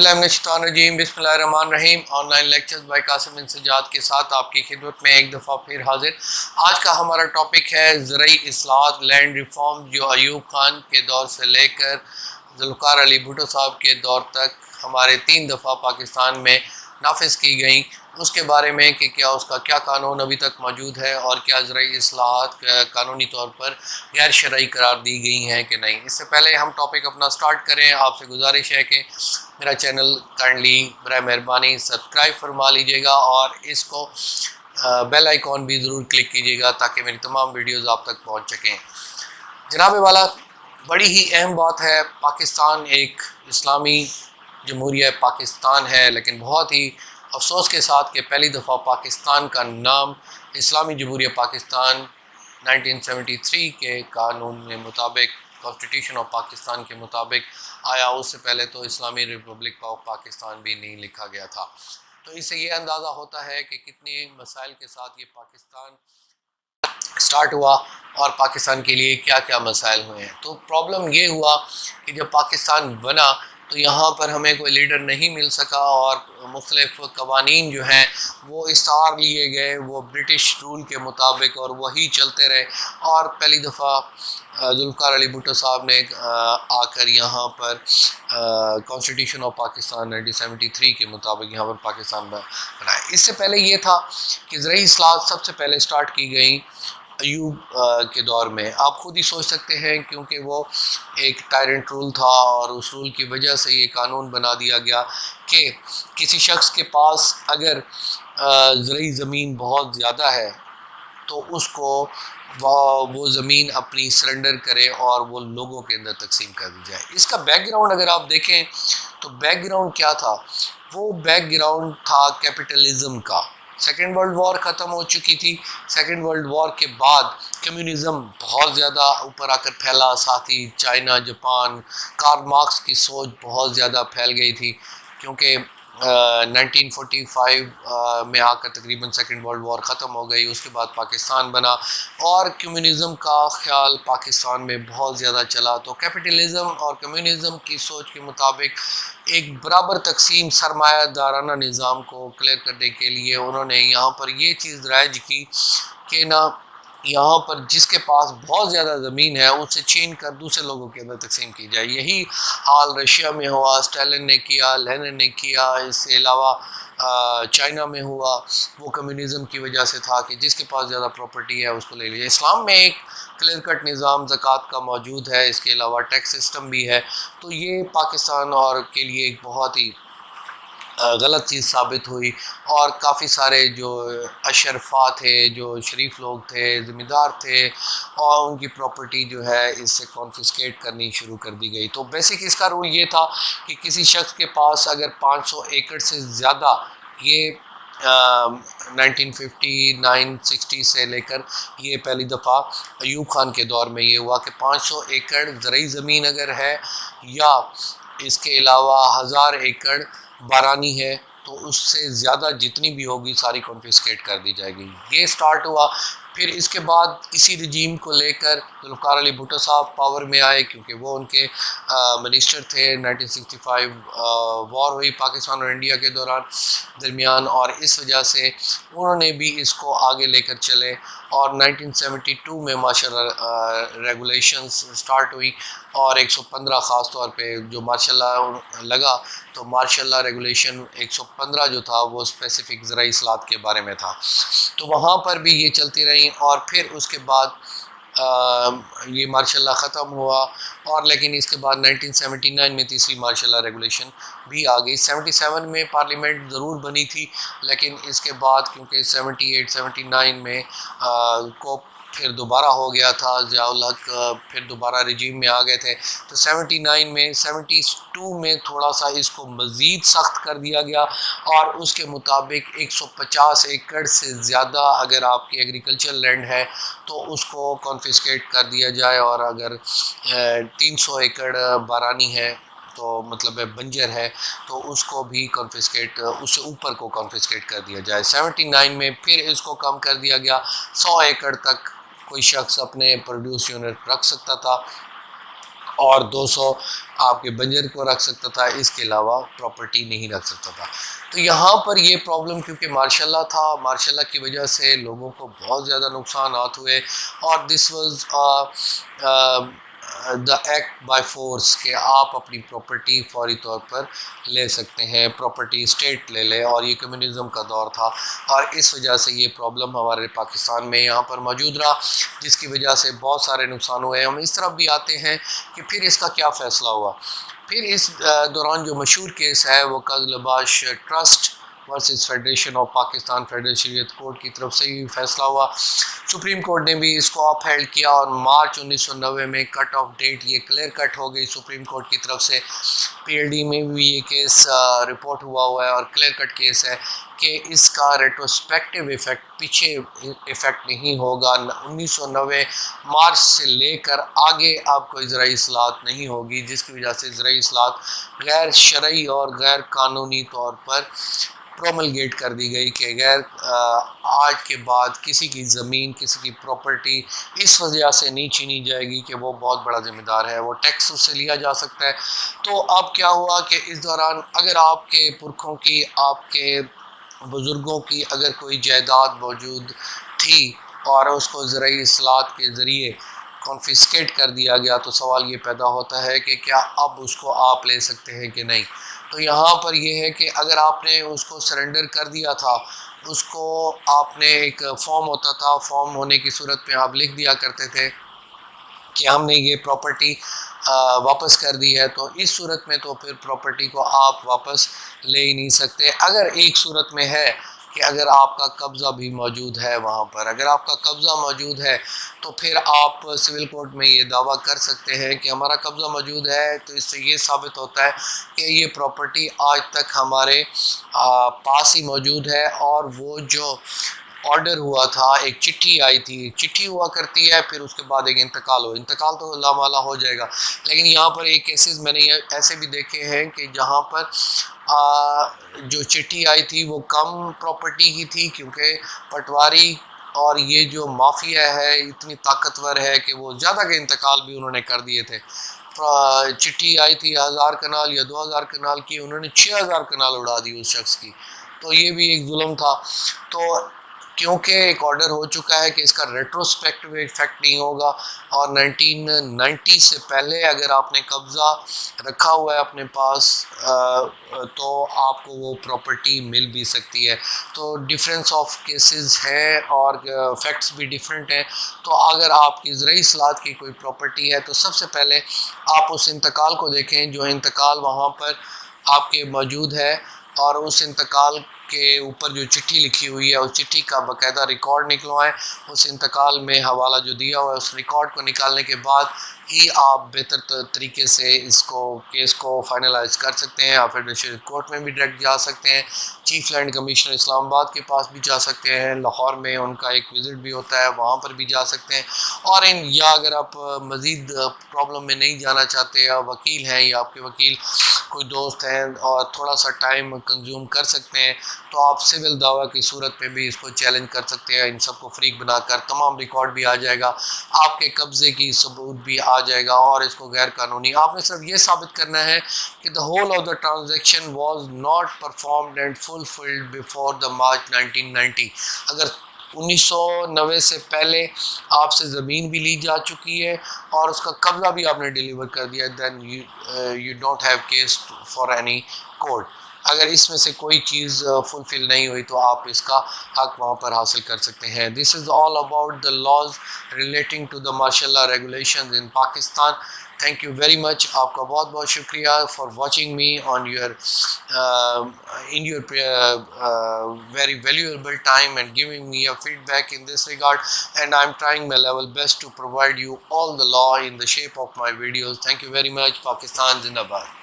बिस्मिल्लाहिर्रहमानिर्रहीम बिस्मिल्लाहिर्रहमानिर्रहीम। Online lectures bye Qasim बिन सज्जाद के साथ आपकी खिदमत में एक दफ़ा फिर हाजिर। आज का हमारा टॉपिक है ज़रई इस्लाहत, लैंड रिफॉर्म, जो अयूब खान के दौर से लेकर ज़ुल्फ़िकार अली भुट्टो साहब के दौर तक हमारे 3 दफ़ा पाकिस्तान में नाफिज की गई, उसके बारे में कि क्या उसका क्या कानून अभी तक मौजूद है और क्या ज़रई इस्लाहत कानूनी तौर पर गैर शरई करार दी गई हैं कि नहीं। इससे पहले हम टॉपिक अपना स्टार्ट करें, आपसे गुजारिश है कि मेरा चैनल काइंडली बराए मेहरबानी सब्सक्राइब फरमा लीजिएगा और इसको बेल आइकॉन भी ज़रूर क्लिक कीजिएगा ताकि मेरी तमाम वीडियोज़ आप तक पहुँच सकें। जनाब वाला, बड़ी ही अहम बात है, पाकिस्तान एक इस्लामी जमहूरिया पाकिस्तान है, लेकिन बहुत ही अफसोस के साथ कि पहली दफ़ा पाकिस्तान का नाम इस्लामी जमहूरिया पाकिस्तान 1973 के कानून के मुताबिक, कॉन्स्टिट्यूशन ऑफ पाकिस्तान के मुताबिक आया। उससे पहले तो इस्लामी रिपब्लिक ऑफ पाकिस्तान भी नहीं लिखा गया था। तो इससे ये अंदाज़ा होता है कि कितने मसाइल के साथ ये पाकिस्तान स्टार्ट हुआ और पाकिस्तान के लिए क्या क्या मसाइल हुए हैं। तो प्रॉब्लम ये हुआ कि जब पाकिस्तान बना तो यहाँ पर हमें कोई लीडर नहीं मिल सका और मुख्तलिफ कवानीन जो हैं वो इस्तार लिए गए, वो ब्रिटिश रूल के मुताबिक, और वही चलते रहे। और पहली दफ़ा ज़ुल्फ़िकार अली भुट्टो साहब ने आकर यहाँ पर कॉन्स्टिट्यूशन ऑफ पाकिस्तान 1973 के मुताबिक यहाँ पर पाकिस्तान बनाया। इससे पहले ये था कि ज़रई इस्लाहत सबसे पहले स्टार्ट की गई अयूब के दौर में। आप खुद ही सोच सकते हैं, क्योंकि वो एक टायरेंट रूल था और उस रूल की वजह से ये कानून बना दिया गया कि किसी शख्स के पास अगर ज़रई ज़मीन बहुत ज़्यादा है तो उसको वो ज़मीन अपनी सरेंडर करे और वो लोगों के अंदर तकसीम कर दी जाए। इसका बैकग्राउंड अगर आप देखें तो बैकग्राउंड क्या था, वो बैकग्राउंड था कैपिटलिज़म का। सेकेंड वर्ल्ड वॉर ख़त्म हो चुकी थी। सेकेंड वर्ल्ड वॉर के बाद कम्युनिज़म बहुत ज़्यादा ऊपर आकर फैला, साथ ही चाइना, जापान, कार्ल मार्क्स की सोच बहुत ज़्यादा फैल गई थी, क्योंकि 1945 में आकर तकरीबन सेकेंड वर्ल्ड वॉर ख़त्म हो गई। उसके बाद पाकिस्तान बना और कम्युनिज़म का ख्याल पाकिस्तान में बहुत ज़्यादा चला। तो कैपिटलिज़म और कम्युनिज़म की सोच के मुताबिक एक बराबर तकसीम सरमायादाराना निज़ाम को क्लियर करने के लिए उन्होंने यहाँ पर ये चीज़ राइज की कि ना, यहाँ पर जिसके पास बहुत ज़्यादा ज़मीन है उसे छीन कर दूसरे लोगों के अंदर तकसीम की जाए। यही हाल रशिया में हुआ, स्टालिन ने किया, लेनिन ने किया, इसके अलावा चाइना में हुआ। वो कम्युनिज़म की वजह से था कि जिसके पास ज़्यादा प्रॉपर्टी है उसको ले लीजिए। इस्लाम में एक क्लियर कट निज़ाम ज़कात का मौजूद है, इसके अलावा टैक्स सिस्टम भी है। तो ये पाकिस्तान और के लिए एक बहुत ही गलत चीज़ साबित हुई और काफ़ी सारे जो अशरफा थे, जो शरीफ लोग थे, ज़िम्मेदार थे, और उनकी प्रॉपर्टी जो है इससे कॉन्फिस्केट करनी शुरू कर दी गई। तो बेसिक इसका रूल ये था कि किसी शख्स के पास अगर 500 एकड़ से ज़्यादा, ये 1959-60 से लेकर ये पहली दफ़ा अयूब खान के दौर में ये हुआ कि 500 एकड़ ज़रई ज़मीन अगर है या इसके अलावा 1000 एकड़ बारानी है तो उससे ज़्यादा जितनी भी होगी सारी कॉन्फिस्केट कर दी जाएगी। ये स्टार्ट हुआ। फिर इसके बाद इसी रजीम को लेकर ज़ुल्फ़िकार अली भुट्टो साहब पावर में आए, क्योंकि वो उनके मिनिस्टर थे। 1965 वॉर हुई पाकिस्तान और इंडिया के दरमियान, और इस वजह से उन्होंने भी इसको आगे लेकर चले। और 1972 में माशाल्लाह रेगुलेशंस स्टार्ट हुई और 115 ख़ास तौर पे जो माशाल्लाह लगा, तो माशाल्लाह रेगुलेशन 115 जो था वो स्पेसिफ़िक ज़रई इस्लाहत के बारे में था। तो वहाँ पर भी ये चलती रही और फिर उसके बाद ये मार्शल ख़त्म हुआ। और लेकिन इसके बाद 1979 में तीसरी मार्शल रेगुलेशन भी आ गई। 77 में पार्लियामेंट ज़रूर बनी थी, लेकिन इसके बाद क्योंकि 78-79 में को फिर दोबारा हो गया था, ज़ियाउल हक फिर दोबारा रजीम में आ गए थे, तो 79 में 72 में थोड़ा सा इसको मज़ीद सख्त कर दिया गया और उसके मुताबिक 150 एकड़ से ज़्यादा अगर आपकी एग्रीकल्चर लैंड है तो उसको कॉन्फिस्केट कर दिया जाए, और अगर 300 एकड़ बारानी है तो मतलब बंजर है तो उसको भी कॉन्फिस्केट, उससे ऊपर को कॉन्फिस्केट कर दिया जाए। 79 में फिर इसको कम कर दिया गया, 100 एकड़ तक कोई शख्स अपने प्रोड्यूस यूनिट रख सकता था। اور 200 آپ کے بنجر کو رکھ سکتا تھا، اس کے علاوہ پراپرٹی نہیں رکھ سکتا تھا۔ تو یہاں پر یہ پرابلم کیونکہ مارشاء اللہ تھا، مارشاء اللہ کی وجہ سے لوگوں کو بہت زیادہ نقصانات ہوئے، اور this was the act by force کہ آپ اپنی پراپرٹی فوری طور پر لے سکتے ہیں، پراپرٹی اسٹیٹ لے لے، اور یہ کمیونزم کا دور تھا، اور اس وجہ سے یہ پرابلم ہمارے پاکستان میں یہاں پر موجود رہا، جس کی وجہ سے بہت سارے نقصان ہوئے۔ ہم اس طرف بھی آتے ہیں کہ پھر اس کا کیا فیصلہ ہوا۔ پھر اس دوران جو مشہور کیس ہے وہ قاضی لباش trust versus federation of Pakistan federal Shariat court کی طرف سے ہی فیصلہ ہوا۔ سپریم کورٹ نے بھی اس کو اپ ہیلڈ کیا، اور مارچ 1990 میں کٹ آف ڈیٹ یہ کلیئر کٹ ہو گئی سپریم کورٹ کی طرف سے۔ پی ایل ڈی میں بھی یہ کیس رپورٹ ہوا ہے، اور کلیئر کٹ کیس ہے کہ اس کا ریٹروسپیکٹیو ایفیکٹ، پیچھے ایفیکٹ نہیں ہوگا، 1990 مارچ سے لے کر آگے آپ کو زرعی اصلاحات نہیں ہوگی، جس کی وجہ سے زرعی اصلاحات غیر شرعی اور غیر قانونی طور پر پروملگیٹ کر دی گئی کہ غیر آج کے بعد کسی کی زمین، کسی کی پراپرٹی اس وجہ سے نہیں چھینی جائے گی کہ وہ بہت بڑا ذمہ دار ہے، وہ ٹیکس اس سے لیا جا سکتا ہے۔ تو اب کیا ہوا کہ اس دوران اگر آپ کے پرکھوں کی، آپ کے بزرگوں کی اگر کوئی جائیداد موجود تھی اور اس کو زرعی اصلاحات کے ذریعے کانفسکیٹ کر دیا گیا، تو سوال یہ پیدا ہوتا ہے کہ کیا اب اس کو آپ لے سکتے ہیں کہ نہیں۔ تو یہاں پر یہ ہے کہ اگر آپ نے اس کو سرنڈر کر دیا تھا، اس کو آپ نے ایک فارم ہوتا تھا، فارم ہونے کی صورت میں آپ لکھ دیا کرتے تھے کہ ہم نے یہ پراپرٹی واپس کر دی ہے، تو اس صورت میں تو پھر پراپرٹی کو آپ واپس لے ہی نہیں سکتے۔ اگر ایک صورت میں ہے کہ اگر آپ کا قبضہ بھی موجود ہے وہاں پر، اگر آپ کا قبضہ موجود ہے تو پھر آپ سول کورٹ میں یہ دعویٰ کر سکتے ہیں کہ ہمارا قبضہ موجود ہے، تو اس سے یہ ثابت ہوتا ہے کہ یہ پراپرٹی آج تک ہمارے پاس ہی موجود ہے، اور وہ جو آرڈر ہوا تھا، ایک چٹھی آئی تھی، ایک چٹھی ہوا کرتی ہے، پھر اس کے بعد ایک انتقال تو لامحالہ ہو جائے گا، لیکن یہاں پر ایک کیسز میں نے ایسے بھی دیکھے ہیں کہ جہاں پر جو چٹھی آئی تھی وہ کم پراپرٹی کی تھی، کیونکہ پٹواری اور یہ جو مافیا ہے اتنی طاقتور ہے کہ وہ زیادہ کے انتقال بھی انہوں نے کر دیے تھے۔ چٹھی آئی تھی 1000 کنال یا 2000 کنال کی، انہوں نے 6000 کنال اڑا دی اس شخص کی، تو یہ بھی ایک ظلم تھا۔ تو کیونکہ ایک آرڈر ہو چکا ہے کہ اس کا ریٹروسپیکٹیو ایفیکٹ نہیں ہوگا، اور 1990 سے پہلے اگر آپ نے قبضہ رکھا ہوا ہے اپنے پاس تو آپ کو وہ پراپرٹی مل بھی سکتی ہے۔ تو ڈفرینس آف کیسز ہیں اور فیکٹس بھی ڈیفرنٹ ہیں۔ تو اگر آپ کی زرعی اصلاحات کی کوئی پراپرٹی ہے تو سب سے پہلے آپ اس انتقال کو دیکھیں، جو انتقال وہاں پر آپ کے موجود ہے، اور اس انتقال کے اوپر جو چٹھی لکھی ہوئی ہے اس چٹھی کا باقاعدہ ریکارڈ نکلوائیں، اس انتقال میں حوالہ جو دیا ہوا ہے اس ریکارڈ کو نکالنے کے بعد ہی آپ بہتر طریقے سے اس کو کیس کو فائنلائز کر سکتے ہیں۔ آپ فیڈریشن کورٹ میں بھی ڈائریکٹ جا سکتے ہیں، چیف لینڈ کمشنر اسلام آباد کے پاس بھی جا سکتے ہیں، لاہور میں ان کا ایک وزٹ بھی ہوتا ہے، وہاں پر بھی جا سکتے ہیں، اور یا اگر آپ مزید پرابلم میں نہیں جانا چاہتے، یا وکیل ہیں یا آپ کے وکیل کوئی دوست ہیں اور تھوڑا سا ٹائم کنزیوم کر سکتے ہیں، تو آپ سول دعویٰ کی صورت میں بھی اس کو چیلنج کر سکتے ہیں۔ ان سب کو فریق بنا کر تمام ریکارڈ بھی آ جائے گا، آپ کے قبضے کی ثبوت بھی آ جائے گا، اور اس کو غیر قانونی آپ نے صرف یہ ثابت کرنا ہے کہ the whole of the transaction was not performed and fulfilled before the March 1990۔ اگر 1990 سے پہلے آپ سے زمین بھی لی جا چکی ہے اور اس کا قبضہ بھی آپ نے ڈیلیور کر دیا، then you don't have case for any court۔ اگر اس میں سے کوئی چیز فلفل نہیں ہوئی تو آپ اس کا حق وہاں پر حاصل کر سکتے ہیں۔ This is all about the laws relating to the ماشاءاللہ regulations in Pakistan۔ Thank you very much, آپ کا بہت بہت شکریہ for watching me on your in your very valuable time and giving me a feedback in this regard, and I'm trying my level best to provide you all the law in the shape of my videos۔ Thank you very much۔ Pakistan Zindabad۔